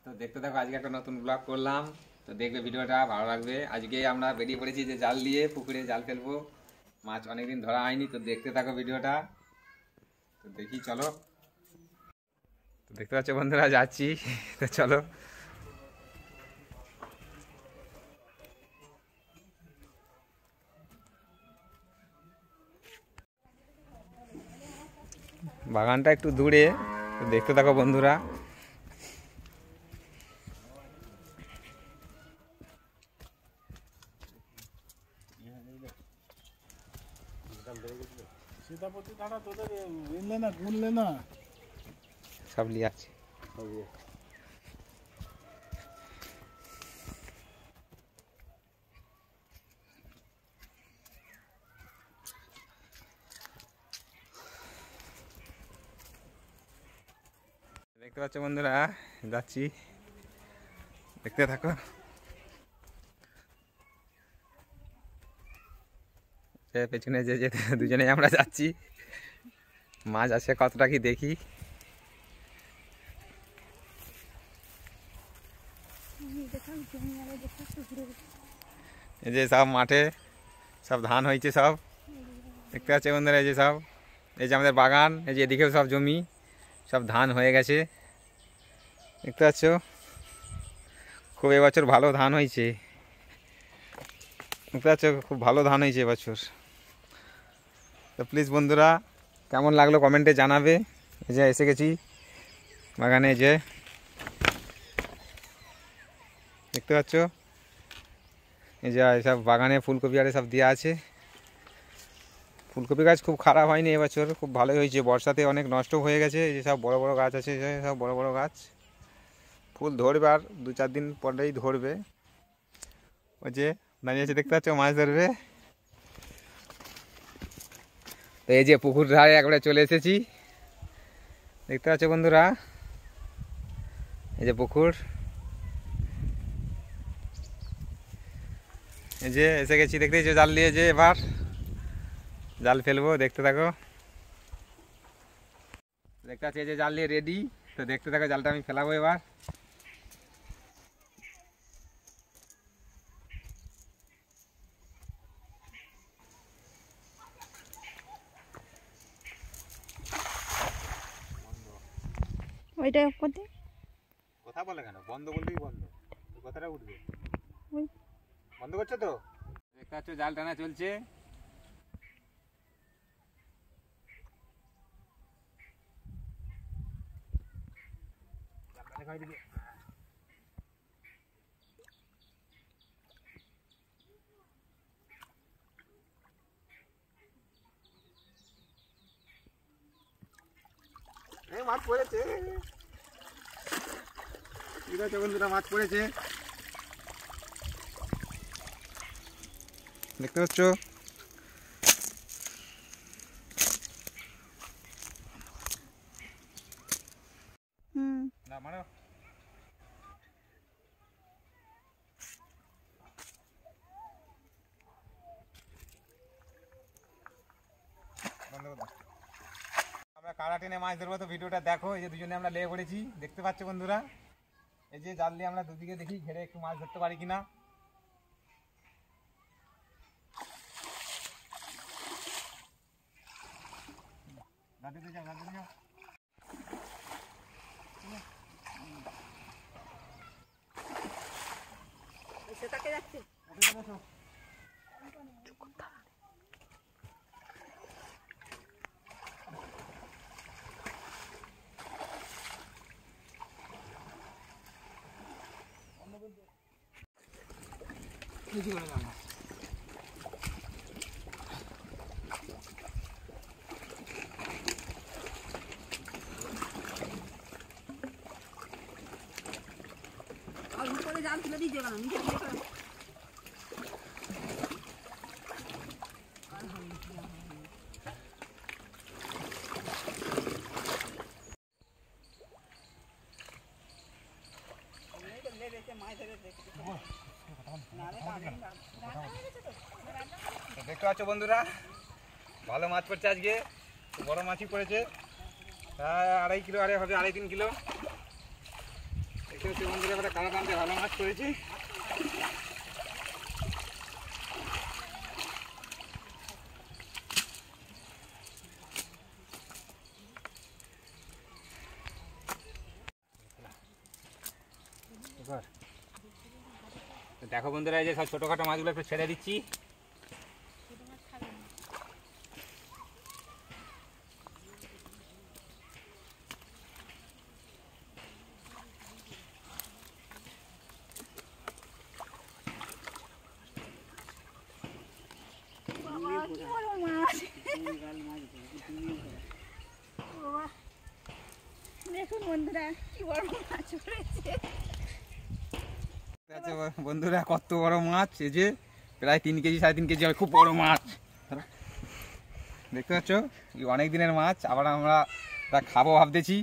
তো দেখতে থাকো, আজকে একটা নতুন ব্লগ করলাম। তো দেখবে ভিডিওটা ভালো লাগবে। আজকে আমরা বেরিয়ে পড়েছি যে জাল দিয়ে পুকুরে জাল ফেলবো। মাছ অনেকদিন ধরা হয়নি, তো দেখতে থাকো ভিডিওটা। তো দেখি চলো। তো দেখতে পাচ্ছ বন্ধুরা, যাচ্ছি। তো চলো। বাগানটা একটু দূরে, তো দেখতে থাকো বন্ধুরা। সীতাপতি দাঁড়া, তোদের এনলে না গুনলে না সব লিয়ে আছে। দেখতে পাচ্ছ বন্ধুরা, যাচ্ছি, দেখতে থাকো। পেছনে যে যে দুজনে আমরা যাচ্ছি, মাছ আছে কতটা কি দেখি। এই যে সব মাঠে সব ধান হয়েছে সব, দেখতে পাচ্ছ বন্ধুরা। এই যে সব, এই যে আমাদের বাগান, এই যে এদিকেও সব জমি, সব ধান হয়ে গেছে, দেখতে পাচ্ছ। খুব এবছর ভালো ধান হয়েছে, দেখতে পাচ্ছ, খুব ভালো ধান হয়েছে এবছর। তো প্লিজ বন্ধুরা, কেমন লাগলো কমেন্টে জানাবে। এই যে এসে গেছি বাগানে, যে দেখতে পাচ্ছ। এই যে সব বাগানে ফুলকপি আরে সব দেওয়া আছে। ফুলকপি গাছ খুব খারাপ হয়নি এবছর, খুব ভালোই হয়েছে। বর্ষাতে অনেক নষ্ট হয়ে গেছে। এই যে সব বড় বড় গাছ আছে, সব বড় বড় গাছ, ফুল ধরবে আর 2-4 দিন পরেই ধরবে। ওই যে দাঁড়িয়ে আছে, দেখতে পাচ্ছ, মাছ ধরবে। তো এই যে পুকুর ধারে একবারে চলে এসেছি, দেখতে পাচ্ছ বন্ধুরা। এই যে পুকুর, এই যে এসে গেছি, দেখতেছি জাল নিয়ে। যে এবার জাল ফেলবো, দেখতে থাকো। দেখতে পাচ্ছি এই যে জাল নিয়ে রেডি। তো দেখতে থাকো, জালটা আমি ফেলাবো এবার। ওইটা করতে কথা বলে কেন? বন্ধ বললেই বন্ধ, কথাটা উঠবে। বন্ধ করছো তো? দেখতে পাচ্ছ জাল টানা চলছে। মাছ পড়েছে, ঠিক আছে বন্ধুরা, মাছ পড়েছে, দেখতে পাচ্ছ। না মারো। আমরা কারা টেনে মাছ ধরবো, তো ভিডিওটা দেখো। এই যে দুজনে আমরা লেগে পড়েছি, দেখতে পাচ্ছ বন্ধুরা। এই যে জাল দিয়ে আমরা দুদিকে দেখি ঘেরে একটু মাছ ধরতে পারি কিনা। দাদিতে যাও, দাদিতে যাও। সেটাকে যাচ্ছে। জাল তুলে দিয়েছে কেন? নিচে দিয়ে ফেলো। দেখতে পাচ্ছ বন্ধুরা, ভালো মাছ পড়ছে আজকে, বড় মাছই পড়েছে। 2.5 কিলো, আরে হবে 2.5-3 কিলো। বন্ধুরা একটা কালা টানতে ভালো মাছ করেছি। দেখো বন্ধুরা, এই যে সব ছোটখাটো মাছগুলো একটু ছেড়ে দিচ্ছি। বাবা, কি বড় মাছ। বাবা, দেখুন বন্ধুরা কি বড় মাছ পড়েছে। আচ্ছা বন্ধুরা, কত বড় মাছ! এই যে প্রায় 3 কেজি 3.5 কেজি হয়, খুব বড় মাছ। দেখতে পাচ্ছ, অনেক দিনের মাছ। আবার আমরা তা খাবো ভাবতেছি।